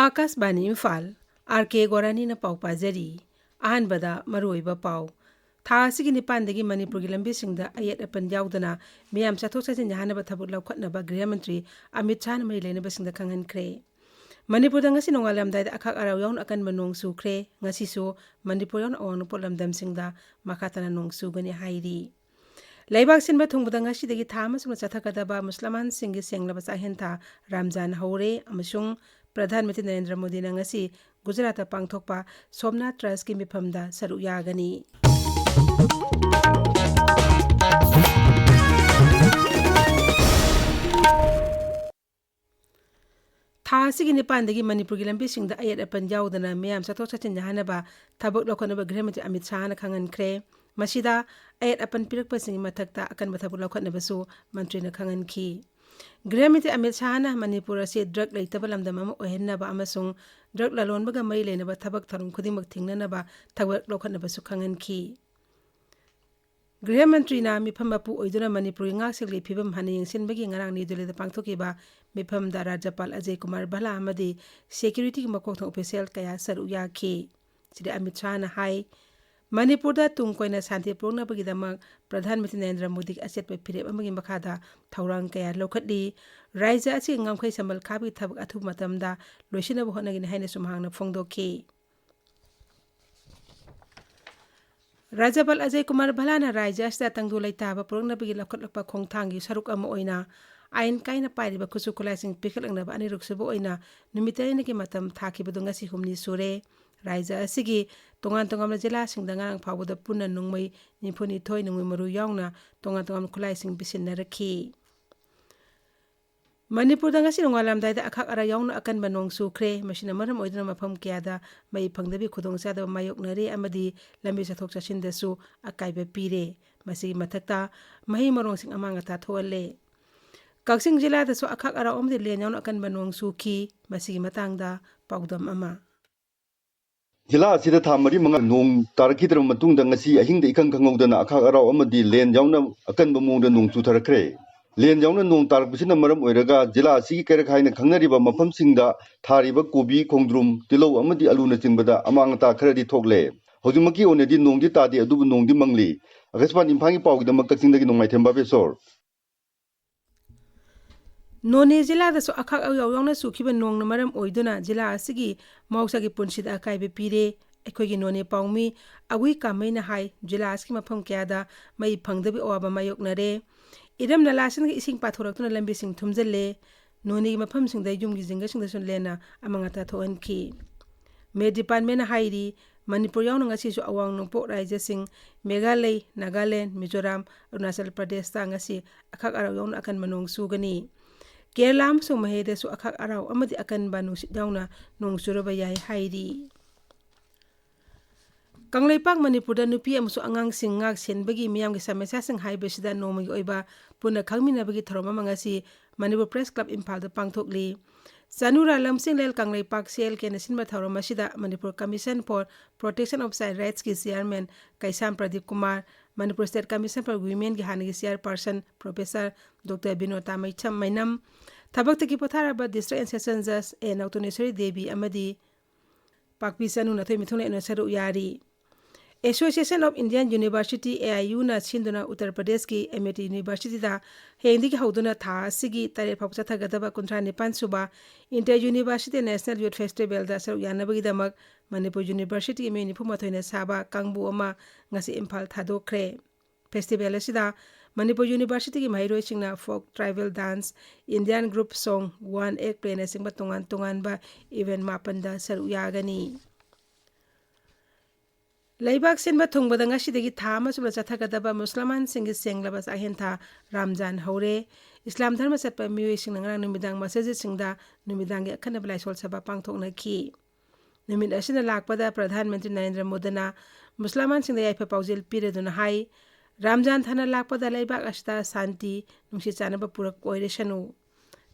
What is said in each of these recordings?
Akashvani Imphal R K. गोरानी पाउ पाजरी अहनबदा मरुइबा पाउ था सिगी निपानदगी मणिपुर लंबी सिंगदा अयत अपन याउदना मियाम चथोक चथिन याहनबा थबुक लौखटनबा गृह मंत्री अमित शाह मरी लेनबा सिंगदा खंगनख्रे Manipur ngasi nongalamdai akak araw yaun akan manong sukre ngasi so Manipur yaun awang polamdam singda makatana nong sugani hairi Laibak sinba thungbuda ngasi dagi thama sumna chathakadaba musliman singi senglaba sahenta Ramzan haure amasung Pradhanmantri Narendra Modi na ngasi Gujarat pangthokpa Somnath Trust ki mifamda saruk yagani था सिगी निपानदगी मणिपुर लंबी सिंगदा अयत अपन याउदना मियाम चथोक चथिन याहनबा थबक लौखनबा गृह मंत्री अमित शाह ना खंगनख्रे मसिदा अयत अपन पिरकपसिंग मथक्ता अकन मथबक लौखनबसु मंत्री ना खंगनखी गृह मंत्री अमित शाह ना मणिपुर से ड्रग लेतबा लमदम अमा ओहेनबा अमसुंग ड्रग ललोनबगा मई लेनबा थबक थरुम खुदिमक थिंगनबा थबक लौखनबसु खंगनखी गृह मंत्री ना मिफम बापू ओइदुना Manipur ngaksekli phibam hana yengsinbagi ngarang ni dole da pangthokiba मिफम दा राज्यपाल अजय कुमार भला अमदी सिक्योरिटी की मकोक थों ऑफिशियल कया सर उयाखी सिदे अमित शाह ना हाई मणिपुर दा तुंग कोइना शांति प्रोग्रामबगिदमक प्रधानमंत्री नरेंद्र मोदी असेट पे फिरेब अमगी मखादा थौरांग कया लोखटली राज्य असि ngamkhai sambal khabi thabak athu matamda loisina bohonagini haina sumhangna phongdokhi राज्यपाल अजय कुमार भलाना राज्य असदा तंगदु लैताबा प्रोग्रामबगी लखटलकपा खोंगथांगी सरुक अमा ओइना आइन काइना पाइरिबा खुसु खुलाइसिंग पिखलंगनबा अनिरुकसुबो ओइना नुमिताइनगी मतम थाखिबदु ngasi humni sure राज्य असिगी तोंगान तोंगामना जिला सिंगदा ngarang फावबदा पुन्ना नुंगमै निफुनि थोइ नुंगमै मरु यावना तोंगान तोंगाम खुलाइसिंग बिसिनरखी Manipur ngasi nongalamdaida akhak ara yauna akan banong sukre masina maram oidna mafam kyada mai phangdabi khudong sada mayoknare amadi lambi chathok chasindasu akaiba pire masi mathakta mahi morong sing amanga ta tholle kaksing jila da so akhak ara omdi len yauna akan banong sukhi masi matangda paudam ama जिला असिदा था मरी मंगा नोंग तारकीदर मतुंग ngasi ahing da ikang khangawdana akhak ara amadi len yauna akan bamungda nong chutharakhre लेन जाउना नोंग तारकबसिना मरम ओइरगा जिला असि केरक हाइना खंगनरिबा मफमसिंगदा थारिबा कोबी खोंद्रुम तिलौ अमदि अलुना चिंबदा अमांगता खरदि थोकले हौजुमकी ओनेदि नोंगदि तादि अदुबु नोंगदि मंगली अगस्पान इम्फांगी पावगिदमक तक्सिंगदगी नोंमाइथेंबा बेसोर नोने जिला दसो अखक यावयावना सुखिबा नोंगना मरम ओइदुना जिला असिगी मौसागी पुनसिदा अकाइबे पीरे अखोगी नोने पाउमी अगुई कामैना हाई जिला असकी मफम क्यादा मई फंगदबि ओवाबा मायोकनरे इदम नलासन की इसिंग पाथोरक्तुना लंबी सिंग थुमजले नोनी मफम सिंगदा युमगी जिंगा सिंगदा सुन लेना अमंगता थोअनखी मे डिपार्टमेंट हाइरी मणिपुर यावना ngasi su awang nongpo राज्य सिंग मेघालय नागालैंड मिजोरम अरुणाचल प्रदेश ता ngasi akhak araw yauna akan manong sugani Kerala सो महेदे सु अखक araw amadi akan banu yauna nong suraba yai hairi Kangleipak Manipur nupi amusu angang sing ngak senbagi miyamgi samesa sing haibesida nomagi oiba puna khangminabagi tharoma mangasi Manipur Press Club Imphal da pangthokli Sanura lamsing lel Kangleipak sel ke nasinba tharoma sida Manipur Commission for Protection of Child Rights ki chairman Kaisam Pradeep Kumar Manipur State Commission for Women ki hanigi chairperson Professor Dr. Binota Maicham Mainam thabak taki potharaba District and Session Judge e Nautuneswari Devi amadi Pakpi Sanu nathoi mithuna enasaru yari Association of Indian University AIU na Sinduna Uttar Pradesh ki MIT University da hendi ki hauduna tha sigi tare phapcha thagadaba kuntra nipan suba Inter University National Youth Festival da saru yanabagi damak Manipur University me ni phuma thoina saba kangbu ama ngasi Imphal thadokre festival asida Manipur University ki mairoi singna folk tribal dance Indian group song one ek play na singba tongan tongan ba event mapanda saru yagani Laibak sinba thungbada ngasidagi thama subla chathagadaba musliman singi senglaba ahentha Ramzan haure Islam dharma satpa miwi singna ngarang numidang masajid singda numidang akhana blai sol saba pangthokna ki numid asina lakpada Pradhan Mantri Narendra Modana musliman singda yaipa paujil pireduna hai Ramzan thana lakpada laibak asta santi nungsi chanaba purak oiresanu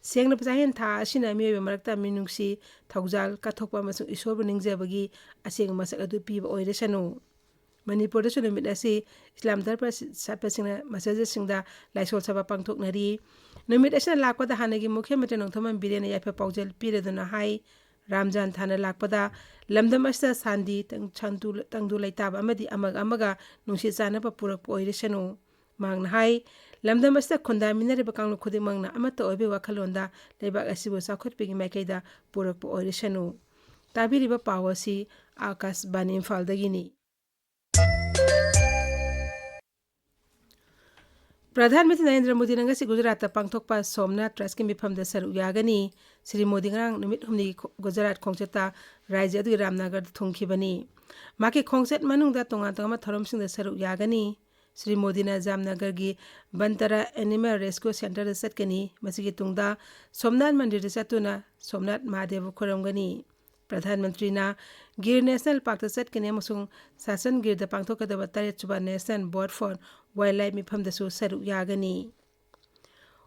Sengna pasahen tha asina miwi marakta minungsi thaujal kathokpa masung isorbu ningjabagi asing masak adu piba oiresanu Manipur da sunumit asi Islam dharma satpa singna masajid singda laisol saba pangthoknari numit asina lakpada hanagi mukhya mantri nongthaman birena yaipa paujal pireduna hai Ramjan thana lakpada lamdam asta sandi tangdu laitaba amadi amaga nungsi chanaba purak oirisanu mangna hai lamdam asta khondaminare bakang khudimangna amata oibe wakhalonda lebak asibu sakhotpigi maikaida purak oirisanu tabiriba pawasi Akas Bani Imphal dagini Pradhanmantri Narendra Modi ngasi Gujarat pangthokpa Somnath Trust ki mifam da saru yagani Sri Modi ngrang numit humni Gujarat khongcheta rajya adu Ramnagar thungkhibani maki khongchet manungda tonga tonga tharomsing da saru yagani Sri Modi na Jamnagar gi Bantara Animal Rescue Center da satkani masigi tungda Somnath Mandir da satuna Somnath Mahadev khoramgani Pradhanmantri na Gir National Park da satkani amasung Sasan Gir da pangthokadaba taret chuba National Board for Wildlife mifam da su saru yagani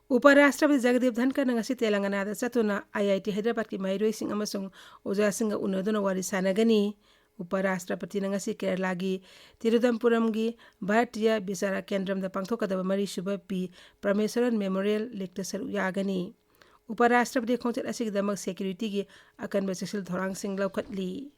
Uparashtrapati Jagdeep Dhankar ngasi Telangana da satuna IIT Hyderabad ki mairoi sing amasung oja singa unaduna wari sanagani Uparashtrapati ngasi Kerala gi Tirudampuram gi Bharatiya Bisara Kendram da pangthokadaba mari suba pi Parameswaran Memorial Lake da saru yagani Uparashtrapati khongchet asigidamak security gi akanba cheksil thorang sing laukhatli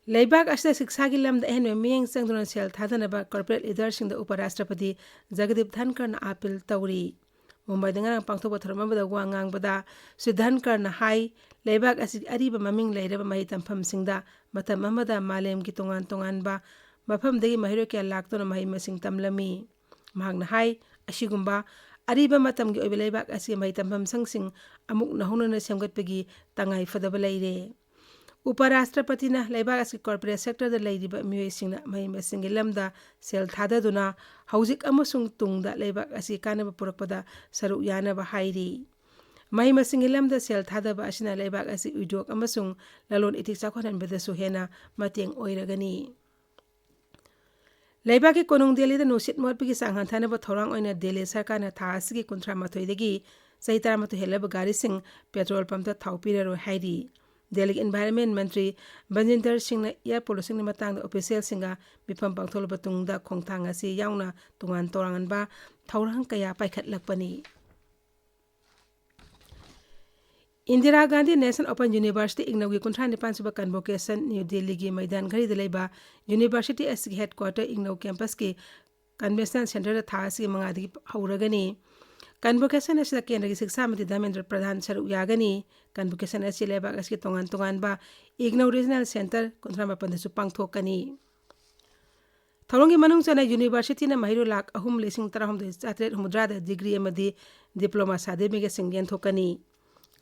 Leibak asda siksagi lamda ehenwe miyeng sangduna sel thadhanaba corporate leadersing da Uparashtrapati Jagdeep Dhankar na apil tawri Mumbai da ngarang pangthokpa tharamabada wa ngangbada Sri Dhankar na hai leibak asig ariba maming leiraba mahi tamphamsingda matam amada malem ki tongan ba mafamdagi mahiro kya laktona mahi masing tamlami mahakna hai asigumba ariba matam gi oibe leibak asig mahi tamphamsangsing amuk nahunana semgatpagi tangai fadaba leire Uparashtrapati na leibak asig corporate sector da leiriba miyoisingna mahi masingi lamda sel thadaduna haujik amasung tungda leibak asig kanaba purakpada saru yanaba hairi mahi masingi lamda sel thadaba asina leibak asig udyok amasung lalon itik chakhonanbadasu hena mateng oiragani Leibak ki konung Delhi da nusit motpigi sanghan thanaba thorang oina Delhi sarkar na tha asigi 38 dagi sahi 12 helaba gari sing petrol pump da thawpiraro hairi Delhi Environment Mantri Banjinder Singh na air pollution ni matang official singa mifam pangtholba tungda khongthang asi yauna tungan torangan ba thaurang kaya paikhatlakpani Indira Gandhi National Open University Ignaw gi 39 suba convocation New Delhi gi Maidan Ghari da leiba University asigi headquarter Ignaw campus ki convention center da tha asi mangadi hauragani Convocation asida kendra gi siksa mati Dhamendra Pradhan saru yagani Convocation asi lebak asiki tongan ba Ignaw Regional Center kontrama pandasu pangthokani Tharongi manung chana University na mahiru lak ahum lesing tarahum de atlet humudra da degree amadi diploma sade mege singyen thokani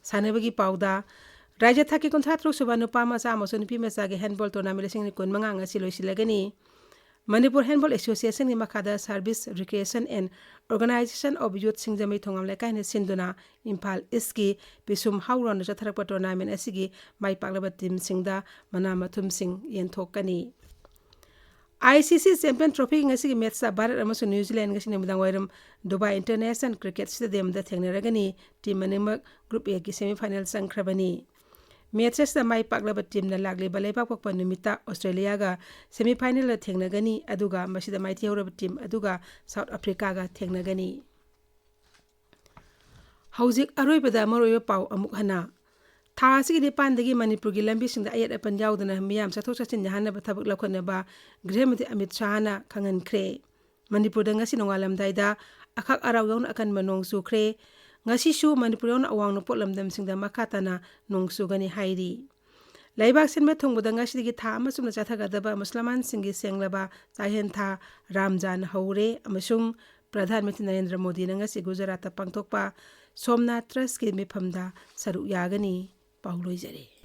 Sanabagi pauda Raja thaki kontratro suba nupa macha amaso nupi macha ge handball tournament lesing ni kon manga ngasi loisilagani Manipur Handball Association ni makada Service Recreation and Organization of Youth Singjami thongam lekai ne sinduna Imphal iski pisum hauron na tharakpa tournament asigi mai paklaba team singda manamathum sing yenthokani ICC Champion Trophy ngasi match sa Bharat amaso New Zealand ngasi nemudang wairam Dubai International Cricket Stadium da thengnaragani team manimak group A ki semi final sangkhrabani Matches da mai paklaba team na lagli balai pakpa numita Australia ga semi final la thengnagani aduga masida mai tiauraba team aduga South Africa ga thengnagani Haujik aroibada maroiba pau amuk hana Tha asigi de pandagi Manipur gi lambi singda ayat apan yaudana miyam sathok sachin jahana ba thabak lakhona ba Grehmati Amit Shah na khangan khre Manipur da ngasi nongalam daida akhak araw yawn akan manong su khre ngasi su Manipur yawn awang no potlamdam singda makatana nongsu gani hairi Laibak sinme thongboda ngasi gi tha amasum na chathagadaba Musliman singi senglaba chahen tha Ramjan haure amasung Pradhanmantri Narendra Modi na ngasi Gujarat pangthokpa Somnath Trust ki mifamda saru yagani Pauloi jare